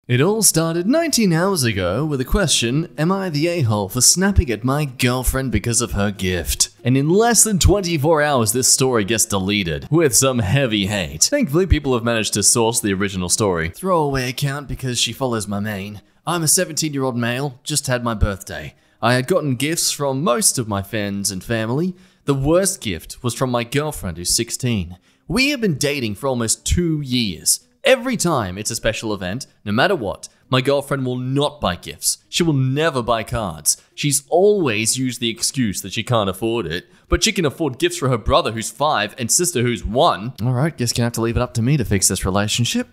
It all started 19 hours ago with a question, am I the a-hole for snapping at my girlfriend because of her gift? And in less than 24 hours, this story gets deleted, with some heavy hate. Thankfully, people have managed to source the original story. Throwaway account because she follows my main. I'm a 17-year-old male, just had my birthday. I had gotten gifts from most of my friends and family. The worst gift was from my girlfriend who's 16. We have been dating for almost 2 years. Every time it's a special event, no matter what, my girlfriend will not buy gifts. She will never buy cards. She's always used the excuse that she can't afford it, but she can afford gifts for her brother who's 5 and sister who's 1. Alright, guess gonna have to leave it up to me to fix this relationship.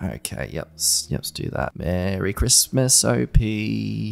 Okay, yep, let's do that. Merry Christmas, OP.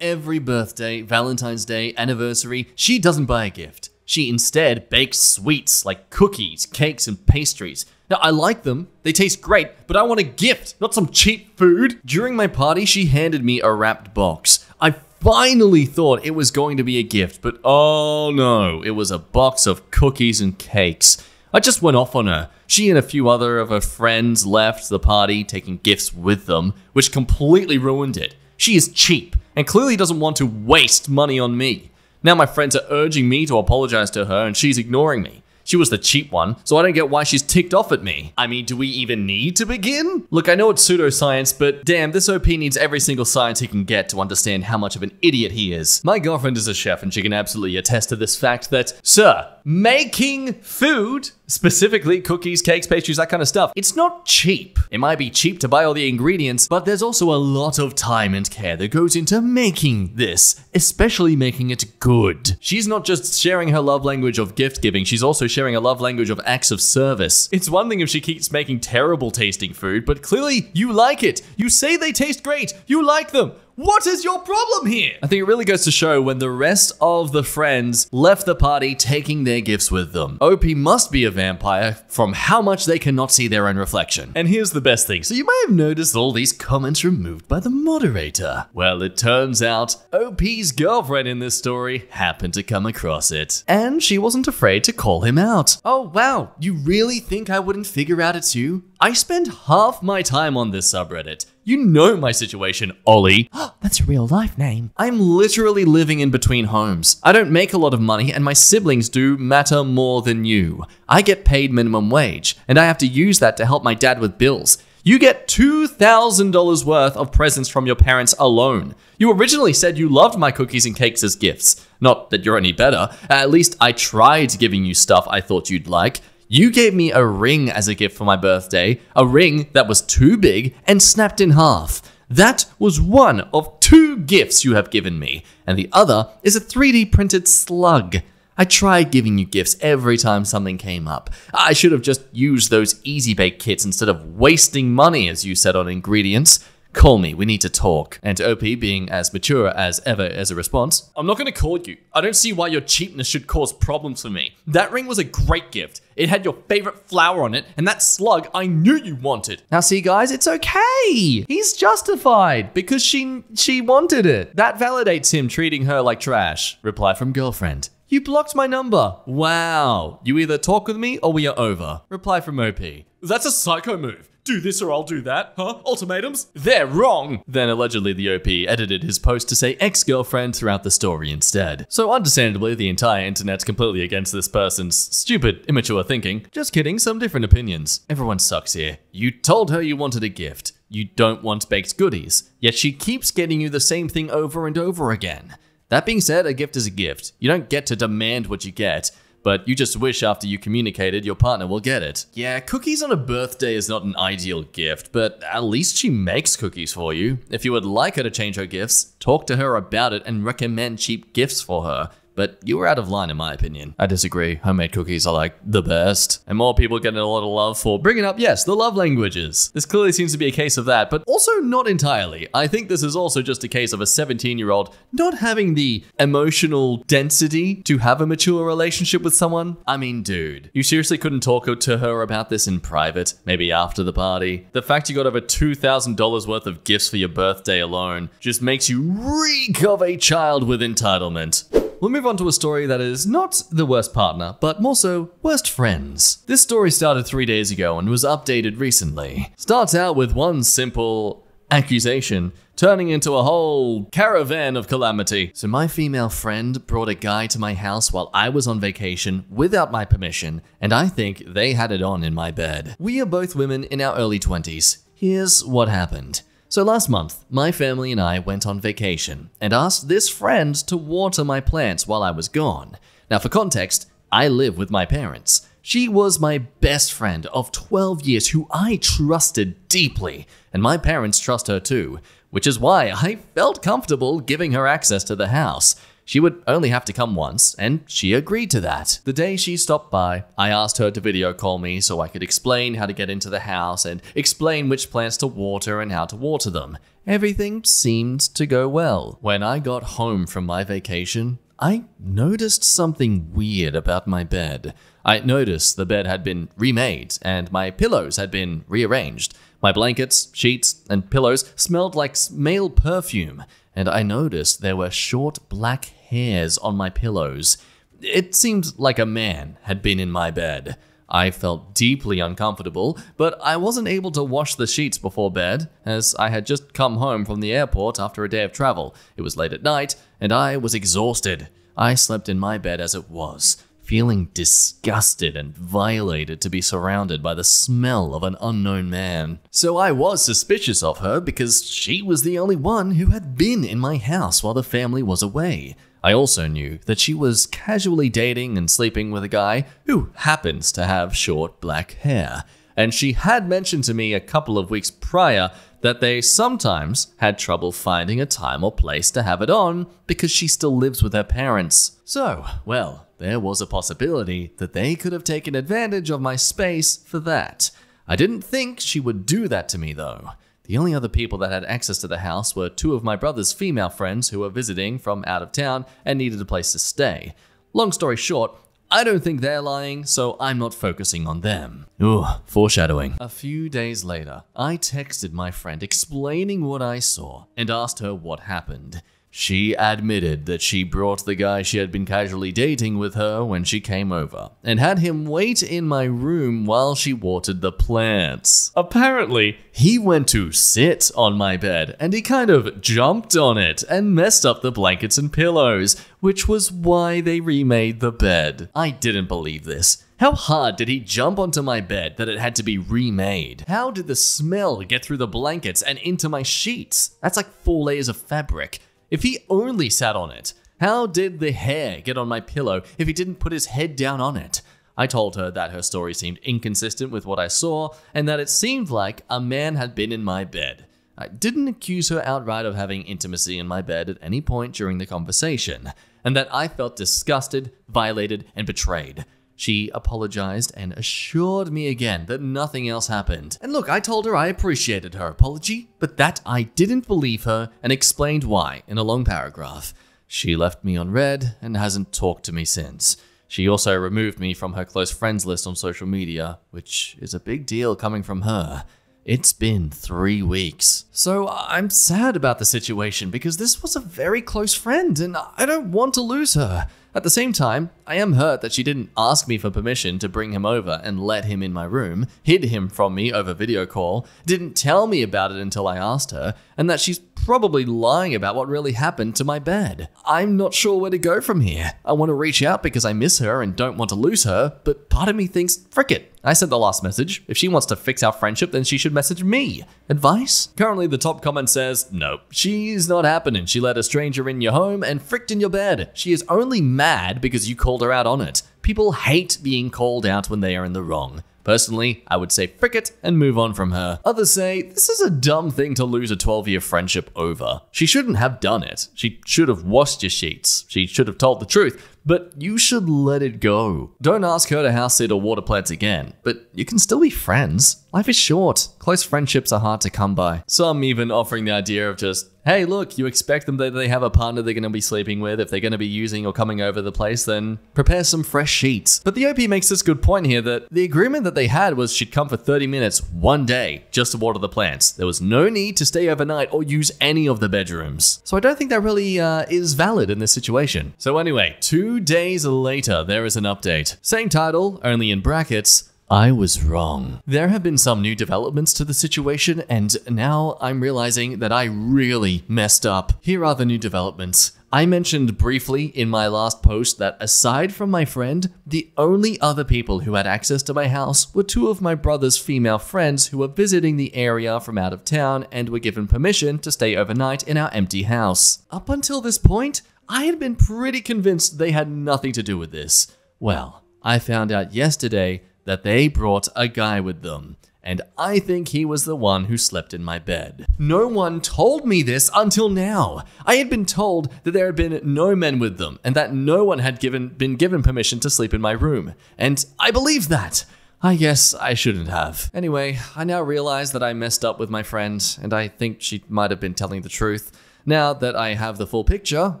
Every birthday, Valentine's Day, anniversary, she doesn't buy a gift. She instead bakes sweets like cookies, cakes, and pastries. Now, I like them, they taste great, but I want a gift, not some cheap food. During my party, she handed me a wrapped box. I finally thought it was going to be a gift, but oh no, it was a box of cookies and cakes. I just went off on her. She and a few other of her friends left the party taking gifts with them, which completely ruined it. She is cheap and clearly doesn't want to waste money on me. Now my friends are urging me to apologize to her and she's ignoring me. She was the cheap one, so I don't get why she's ticked off at me. I mean, do we even need to begin? Look, I know it's pseudoscience, but damn, this OP needs every single science he can get to understand how much of an idiot he is. My girlfriend is a chef and she can absolutely attest to this fact that, sir, making food, specifically cookies, cakes, pastries, that kind of stuff, it's not cheap. It might be cheap to buy all the ingredients, but there's also a lot of time and care that goes into making this, especially making it good. She's not just sharing her love language of gift giving, she's also sharing a love language of acts of service. It's one thing if she keeps making terrible tasting food, but clearly you like it. You say they taste great. You like them. What is your problem here? I think it really goes to show when the rest of the friends left the party taking their gifts with them. OP must be a vampire from how much they cannot see their own reflection. And here's the best thing. So you may have noticed all these comments removed by the moderator. Well, it turns out OP's girlfriend in this story happened to come across it. And she wasn't afraid to call him out. Oh, wow. You really think I wouldn't figure out it's you? I spend half my time on this subreddit. You know my situation, Ollie. That's a real life name. I'm literally living in between homes. I don't make a lot of money and my siblings do matter more than you. I get paid minimum wage and I have to use that to help my dad with bills. You get $2,000 worth of presents from your parents alone. You originally said you loved my cookies and cakes as gifts. Not that you're any better. At least I tried giving you stuff I thought you'd like. You gave me a ring as a gift for my birthday, a ring that was too big and snapped in half. That was one of 2 gifts you have given me, and the other is a 3D printed slug. I tried giving you gifts every time something came up. I should have just used those easy bake kits instead of wasting money, as you said, on ingredients. Call me, we need to talk. And OP being as mature as ever as a response, I'm not gonna call you. I don't see why your cheapness should cause problems for me. That ring was a great gift. It had your favorite flower on it, and that slug I knew you wanted. Now see guys, it's okay. He's justified because she wanted it. That validates him treating her like trash. Reply from girlfriend. You blocked my number. Wow. You either talk with me or we are over. Reply from OP. That's a psycho move. Do this or I'll do that, huh? Ultimatums? They're wrong! Then allegedly the OP edited his post to say ex-girlfriend throughout the story instead. So understandably, the entire internet's completely against this person's stupid, immature thinking. Just kidding, some different opinions. Everyone sucks here. You told her you wanted a gift. You don't want baked goodies. Yet she keeps getting you the same thing over and over again. That being said, a gift is a gift. You don't get to demand what you get. But you just wish after you communicated your partner will get it. Yeah, cookies on a birthday is not an ideal gift, but at least she makes cookies for you. If you would like her to change her gifts, talk to her about it and recommend cheap gifts for her. But you were out of line in my opinion. I disagree. Homemade cookies are like the best. And more people getting a lot of love for bringing up, yes, the love languages. This clearly seems to be a case of that, but also not entirely. I think this is also just a case of a 17-year-old not having the emotional density to have a mature relationship with someone. I mean, dude, you seriously couldn't talk to her about this in private, maybe after the party? The fact you got over $2,000 worth of gifts for your birthday alone just makes you reek of a child with entitlement. We'll move on to a story that is not the worst partner, but more so worst friends. This story started 3 days ago and was updated recently. Starts out with one simple accusation, turning into a whole caravan of calamity. So my female friend brought a guy to my house while I was on vacation without my permission, and I think they had it on in my bed. We are both women in our early 20s. Here's what happened. So last month, my family and I went on vacation and asked this friend to water my plants while I was gone. Now for context, I live with my parents. She was my best friend of 12 years who I trusted deeply, and my parents trust her too, which is why I felt comfortable giving her access to the house. She would only have to come once, and she agreed to that. The day she stopped by, I asked her to video call me so I could explain how to get into the house and explain which plants to water and how to water them. Everything seemed to go well. When I got home from my vacation, I noticed something weird about my bed. I noticed the bed had been remade and my pillows had been rearranged. My blankets, sheets, and pillows smelled like male perfume, and I noticed there were short black hairs on my pillows. It seemed like a man had been in my bed. I felt deeply uncomfortable, but I wasn't able to wash the sheets before bed, as I had just come home from the airport after a day of travel. It was late at night, and I was exhausted. I slept in my bed as it was, feeling disgusted and violated to be surrounded by the smell of an unknown man. So I was suspicious of her because she was the only one who had been in my house while the family was away. I also knew that she was casually dating and sleeping with a guy who happens to have short black hair. And she had mentioned to me a couple of weeks prior that they sometimes had trouble finding a time or place to have it on because she still lives with her parents. So, well, there was a possibility that they could have taken advantage of my space for that. I didn't think she would do that to me though. The only other people that had access to the house were two of my brother's female friends who were visiting from out of town and needed a place to stay. Long story short, I don't think they're lying, so I'm not focusing on them. Ooh, foreshadowing. A few days later, I texted my friend explaining what I saw and asked her what happened. She admitted that she brought the guy she had been casually dating with her when she came over and had him wait in my room while she watered the plants. Apparently, he went to sit on my bed and he kind of jumped on it and messed up the blankets and pillows, which was why they remade the bed. I didn't believe this. How hard did he jump onto my bed that it had to be remade? How did the smell get through the blankets and into my sheets? That's like 4 layers of fabric. If he only sat on it, how did the hair get on my pillow if he didn't put his head down on it? I told her that her story seemed inconsistent with what I saw and that it seemed like a man had been in my bed. I didn't accuse her outright of having intimacy in my bed at any point during the conversation, and that I felt disgusted, violated, and betrayed. She apologized and assured me again that nothing else happened. And look, I told her I appreciated her apology, but that I didn't believe her and explained why in a long paragraph. She left me unread and hasn't talked to me since. She also removed me from her close friends list on social media, which is a big deal coming from her. It's been 3 weeks. So I'm sad about the situation because this was a very close friend and I don't want to lose her. At the same time, I am hurt that she didn't ask me for permission to bring him over and let him in my room, hid him from me over video call, didn't tell me about it until I asked her, and that she's probably lying about what really happened to my bed. I'm not sure where to go from here. I want to reach out because I miss her and don't want to lose her, but part of me thinks, frick it. I sent the last message. If she wants to fix our friendship, then she should message me. Advice? Currently, the top comment says, nope, she's not happening. She let a stranger in your home and fricked in your bed. She is only mad because you called her out on it. People hate being called out when they are in the wrong. Personally, I would say frick it and move on from her. Others say, this is a dumb thing to lose a 12-year friendship over. She shouldn't have done it. She should have washed your sheets. She should have told the truth. But you should let it go. Don't ask her to house sit or water plants again, but you can still be friends. Life is short. Close friendships are hard to come by. Some even offering the idea of just, hey, look, you expect them that they have a partner they're going to be sleeping with. If they're going to be using or coming over the place, then prepare some fresh sheets. But the OP makes this good point here that the agreement that they had was she'd come for 30 minutes one day just to water the plants. There was no need to stay overnight or use any of the bedrooms. So I don't think that really is valid in this situation. So anyway, 2 days later, there is an update. Same title, only in brackets. I was wrong. There have been some new developments to the situation, and now I'm realizing that I really messed up. Here are the new developments. I mentioned briefly in my last post that aside from my friend, the only other people who had access to my house were two of my brother's female friends who were visiting the area from out of town and were given permission to stay overnight in our empty house. Up until this point, I had been pretty convinced they had nothing to do with this. Well, I found out yesterday that they brought a guy with them, and I think he was the one who slept in my bed. No one told me this until now. I had been told that there had been no men with them, and that no one had been given permission to sleep in my room, and I believed that. I guess I shouldn't have. Anyway, I now realize that I messed up with my friend, and I think she might have been telling the truth. Now that I have the full picture,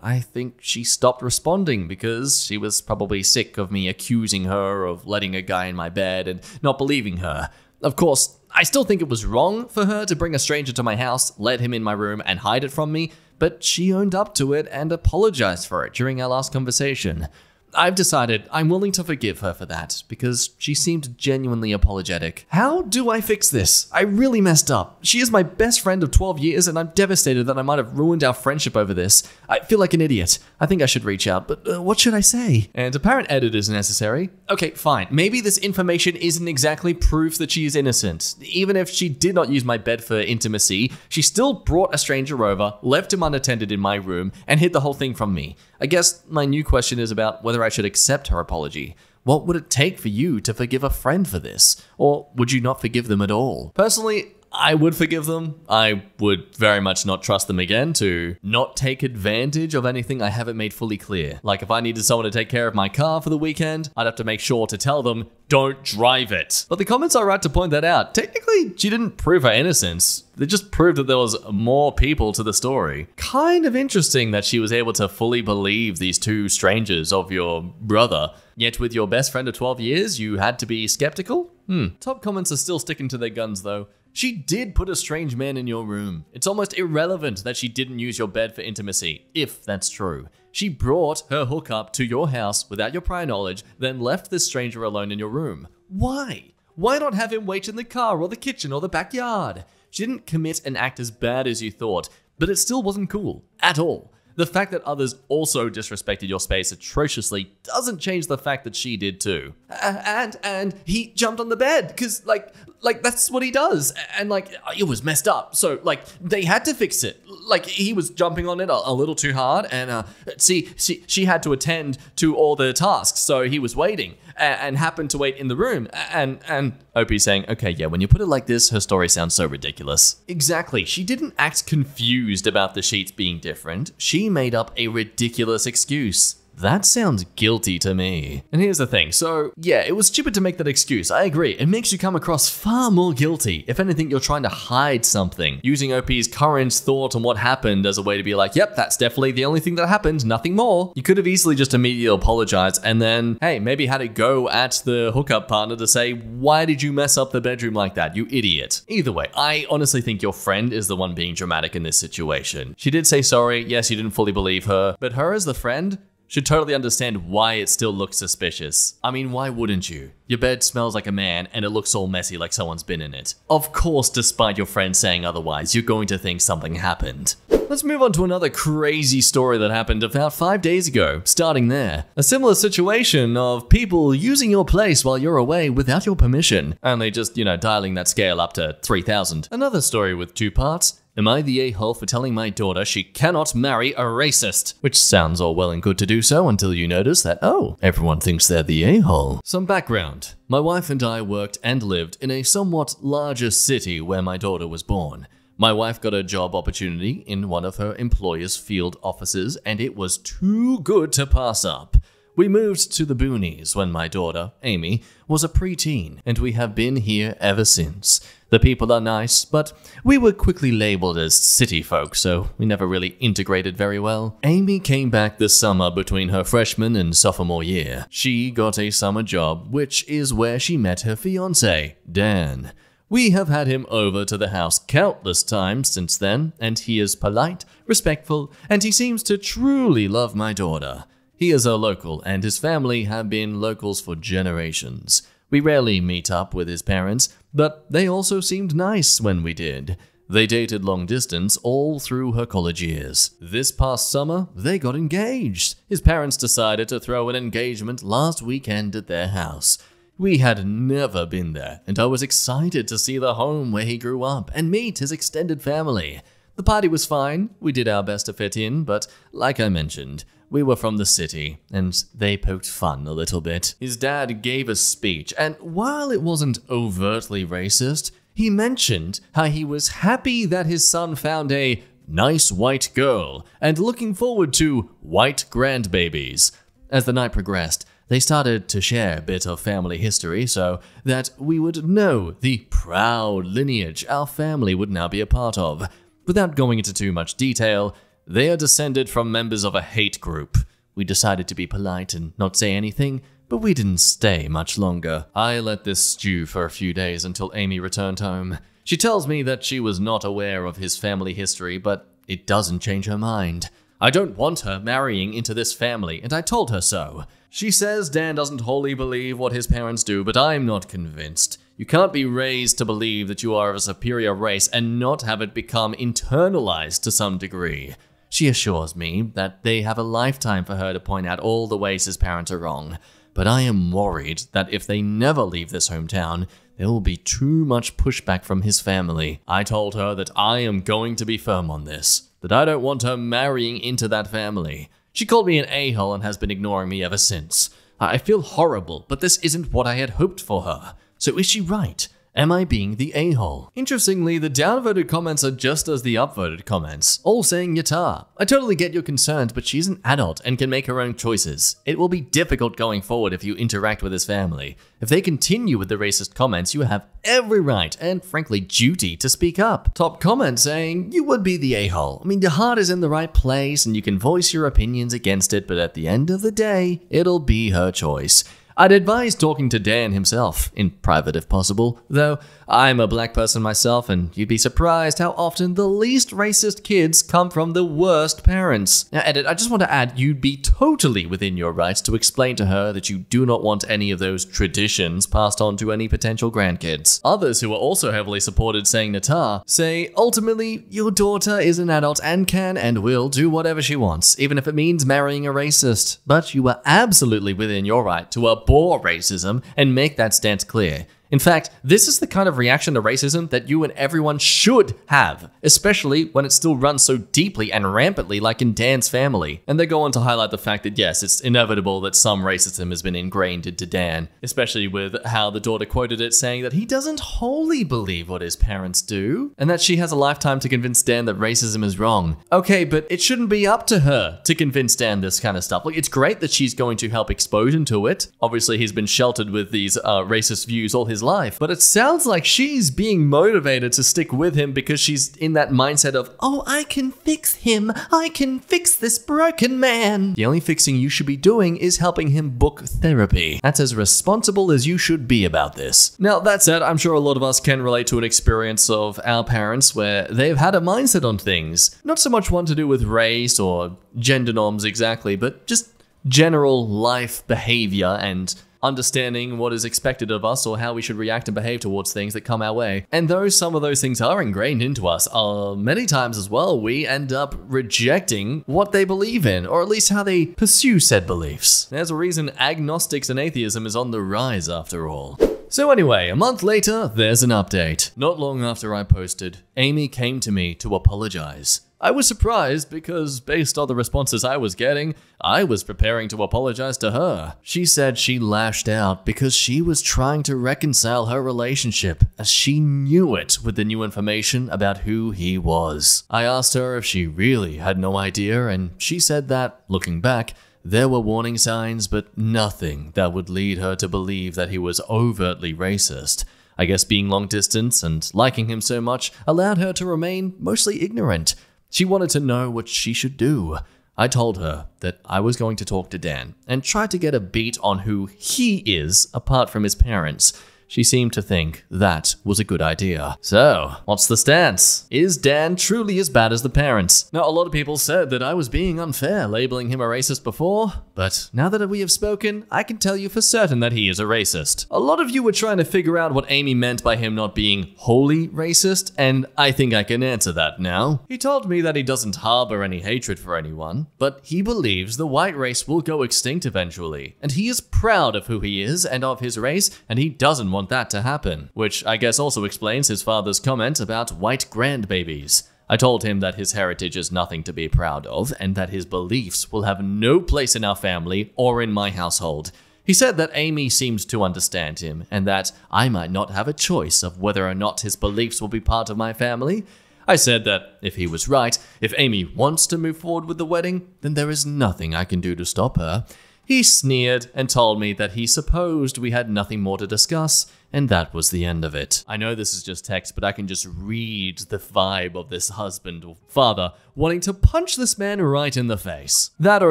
I think she stopped responding because she was probably sick of me accusing her of letting a guy in my bed and not believing her. Of course, I still think it was wrong for her to bring a stranger to my house, let him in my room, and hide it from me, but she owned up to it and apologized for it during our last conversation. I've decided I'm willing to forgive her for that because she seemed genuinely apologetic. How do I fix this? I really messed up. She is my best friend of 12 years and I'm devastated that I might have ruined our friendship over this. I feel like an idiot. I think I should reach out, but what should I say? And apparent edit is necessary. Okay, fine. Maybe this information isn't exactly proof that she is innocent. Even if she did not use my bed for intimacy, she still brought a stranger over, left him unattended in my room, and hid the whole thing from me. I guess my new question is about whether I should accept her apology. What would it take for you to forgive a friend for this? Or would you not forgive them at all? Personally, I would forgive them. I would very much not trust them again to not take advantage of anything I haven't made fully clear. Like if I needed someone to take care of my car for the weekend, I'd have to make sure to tell them, don't drive it. But the comments are right to point that out. Technically, she didn't prove her innocence. They just proved that there was more people to the story. Kind of interesting that she was able to fully believe these two strangers of your brother. Yet with your best friend of 12 years, you had to be skeptical? Top comments are still sticking to their guns though. She did put a strange man in your room. It's almost irrelevant that she didn't use your bed for intimacy, if that's true. She brought her hookup to your house without your prior knowledge, then left this stranger alone in your room. Why? Why not have him wait in the car or the kitchen or the backyard? She didn't commit an act as bad as you thought, but it still wasn't cool. At all. The fact that others also disrespected your space atrociously doesn't change the fact that she did too. And he jumped on the bed, because like that's what he does. And like, it was messed up. So like, they had to fix it. Like he was jumping on it a little too hard. And she had to attend to all the tasks. So he was waiting and happened to wait in the room. And Opie's saying, okay, yeah, when you put it like this, her story sounds so ridiculous. Exactly. She didn't act confused about the sheets being different. She made up a ridiculous excuse. That sounds guilty to me. And here's the thing, so yeah, it was stupid to make that excuse, I agree. It makes you come across far more guilty. If anything, you're trying to hide something, using OP's current thought on what happened as a way to be like, yep, that's definitely the only thing that happened, nothing more. You could have easily just immediately apologized and then, hey, maybe had a go at the hookup partner to say, why did you mess up the bedroom like that, you idiot? Either way, I honestly think your friend is the one being dramatic in this situation. She did say sorry, yes, you didn't fully believe her, but her as the friend should totally understand why it still looks suspicious. I mean, why wouldn't you? Your bed smells like a man and it looks all messy like someone's been in it. Of course, despite your friend saying otherwise, you're going to think something happened. Let's move on to another crazy story that happened about 5 days ago, starting there. A similar situation of people using your place while you're away without your permission, only just, dialing that scale up to 3,000. Another story with 2 parts. Am I the a-hole for telling my daughter she cannot marry a racist? Which sounds all well and good to do so until you notice that, oh, everyone thinks they're the a-hole. Some background. My wife and I worked and lived in a somewhat larger city where my daughter was born. My wife got a job opportunity in one of her employer's field offices, and it was too good to pass up. We moved to the boonies when my daughter, Amy, was a preteen, and we have been here ever since. The people are nice, but we were quickly labeled as city folk, so we never really integrated very well. Amy came back this summer between her freshman and sophomore year. She got a summer job, which is where she met her fiancé, Dan. We have had him over to the house countless times since then, and he is polite, respectful, and he seems to truly love my daughter. He is a local, and his family have been locals for generations. We rarely meet up with his parents, but they also seemed nice when we did. They dated long distance all through her college years. This past summer, they got engaged. His parents decided to throw an engagement last weekend at their house. We had never been there, and I was excited to see the home where he grew up and meet his extended family. The party was fine, we did our best to fit in, but like I mentioned, we were from the city, and they poked fun a little bit. His dad gave a speech, and while it wasn't overtly racist, he mentioned how he was happy that his son found a nice white girl and looking forward to white grandbabies. As the night progressed, they started to share a bit of family history so that we would know the proud lineage our family would now be a part of. Without going into too much detail, they are descended from members of a hate group. We decided to be polite and not say anything, but we didn't stay much longer. I let this stew for a few days until Amy returned home. She tells me that she was not aware of his family history, but it doesn't change her mind. I don't want her marrying into this family, and I told her so. She says Dan doesn't wholly believe what his parents do, but I'm not convinced. You can't be raised to believe that you are of a superior race and not have it become internalized to some degree. She assures me that they have a lifetime for her to point out all the ways his parents are wrong. But I am worried that if they never leave this hometown, there will be too much pushback from his family. I told her that I am going to be firm on this, that I don't want her marrying into that family. She called me an a-hole and has been ignoring me ever since. I feel horrible, but this isn't what I had hoped for her. So is she right? Am I being the a-hole? Interestingly, the downvoted comments are just as the upvoted comments, all saying Yatar. I totally get your concerns, but she's an adult and can make her own choices. It will be difficult going forward if you interact with his family. If they continue with the racist comments, you have every right and frankly duty to speak up. Top comment saying, you would be the a-hole. I mean, your heart is in the right place and you can voice your opinions against it, but at the end of the day, it'll be her choice. I'd advise talking to Dan himself, in private if possible, though I'm a black person myself and you'd be surprised how often the least racist kids come from the worst parents. Now edit, I just want to add you'd be totally within your rights to explain to her that you do not want any of those traditions passed on to any potential grandkids. Others who are also heavily supported saying Natar say, ultimately, your daughter is an adult and can and will do whatever she wants, even if it means marrying a racist. But you are absolutely within your right to abhor racism and make that stance clear. In fact, this is the kind of reaction to racism that you and everyone should have, especially when it still runs so deeply and rampantly like in Dan's family. And they go on to highlight the fact that yes, it's inevitable that some racism has been ingrained into Dan, especially with how the daughter quoted it saying that he doesn't wholly believe what his parents do, and that she has a lifetime to convince Dan that racism is wrong. Okay, but it shouldn't be up to her to convince Dan this kind of stuff. Like, it's great that she's going to help expose him to it. Obviously, he's been sheltered with these racist views all his life, but it sounds like she's being motivated to stick with him because she's in that mindset of, oh, I can fix him, I can fix this broken man. The only fixing you should be doing is helping him book therapy. That's as responsible as you should be about this. Now, that said, I'm sure a lot of us can relate to an experience of our parents where they've had a mindset on things. Not so much one to do with race or gender norms exactly, but just general life behavior and understanding what is expected of us or how we should react and behave towards things that come our way. And though some of those things are ingrained into us, many times as well, we end up rejecting what they believe in, or at least how they pursue said beliefs. There's a reason agnostics and atheism is on the rise after all. So anyway, a month later, there's an update. Not long after I posted, Amy came to me to apologize. I was surprised because, based on the responses I was getting, I was preparing to apologize to her. She said she lashed out because she was trying to reconcile her relationship, as she knew it with the new information about who he was. I asked her if she really had no idea, and she said that, looking back, there were warning signs, but nothing that would lead her to believe that he was overtly racist. I guess being long distance and liking him so much allowed her to remain mostly ignorant. She wanted to know what she should do. I told her that I was going to talk to Dan and try to get a beat on who he is apart from his parents. she seemed to think that was a good idea. So, what's the stance? Is Dan truly as bad as the parents? Now, a lot of people said that I was being unfair, labeling him a racist before, but now that we have spoken, I can tell you for certain that he is a racist. A lot of you were trying to figure out what Amy meant by him not being wholly racist, and I think I can answer that now. He told me that he doesn't harbor any hatred for anyone, but he believes the white race will go extinct eventually, and he is proud of who he is and of his race, and he doesn't want that to happen, which I guess also explains his father's comment about white grandbabies. I told him that his heritage is nothing to be proud of, and that his beliefs will have no place in our family or in my household. He said that Amy seemed to understand him, and that I might not have a choice of whether or not his beliefs will be part of my family. I said that if he was right, if Amy wants to move forward with the wedding, then there is nothing I can do to stop her. He sneered and told me that he supposed we had nothing more to discuss, and that was the end of it. I know this is just text, but I can just read the vibe of this husband or father wanting to punch this man right in the face. That or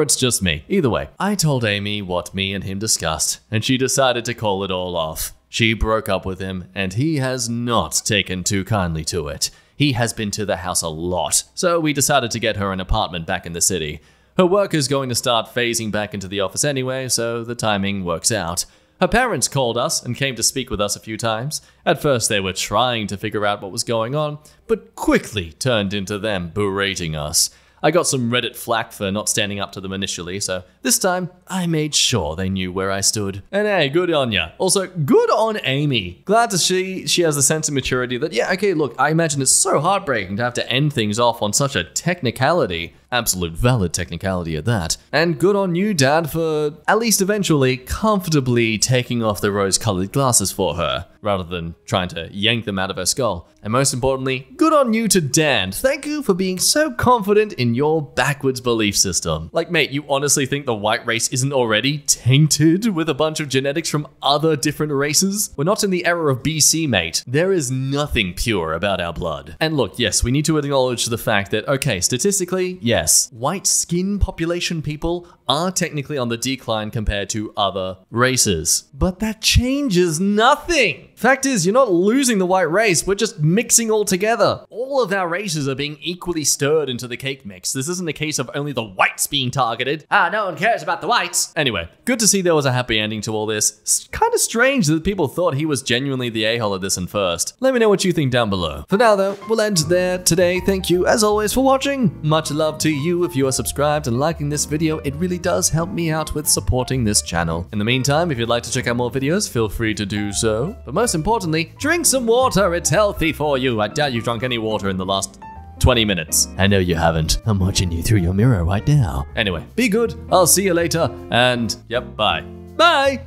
it's just me. Either way, I told Amy what me and him discussed, and she decided to call it all off. She broke up with him, and he has not taken too kindly to it. He has been to the house a lot, so we decided to get her an apartment back in the city. Her work is going to start phasing back into the office anyway, so the timing works out. Her parents called us and came to speak with us a few times. At first they were trying to figure out what was going on, but quickly turned into them berating us. I got some Reddit flack for not standing up to them initially, so this time I made sure they knew where I stood. And hey, good on ya. Also, good on Amy. Glad to see she has the sense of maturity that, yeah, okay, look, I imagine it's so heartbreaking to have to end things off on such a technicality. Absolute valid technicality at that. And good on you, Dad, for at least eventually comfortably taking off the rose-colored glasses for her, rather than trying to yank them out of her skull. And most importantly, good on you to Dan. Thank you for being so confident in your backwards belief system. Like, mate, you honestly think the white race isn't already tainted with a bunch of genetics from other different races? We're not in the era of BC, mate. There is nothing pure about our blood. And look, yes, we need to acknowledge the fact that, okay, statistically, yes, white skin population people are technically on the decline compared to other races. But that changes nothing. Fact is, you're not losing the white race, we're just mixing all together. All of our races are being equally stirred into the cake mix. This isn't a case of only the whites being targeted. No one cares about the whites. Anyway, good to see there was a happy ending to all this. It's kind of strange that people thought he was genuinely the a-hole at this and first. Let me know what you think down below. For now though, we'll end there today. Thank you as always for watching. Much love to you if you are subscribed and liking this video. It really does help me out with supporting this channel. In the meantime, if you'd like to check out more videos, feel free to do so. But most importantly, drink some water. It's healthy for you. I doubt you've drunk any water in the last 20 minutes. I know you haven't. I'm watching you through your mirror right now. Anyway, be good. I'll see you later. And yep, bye. Bye!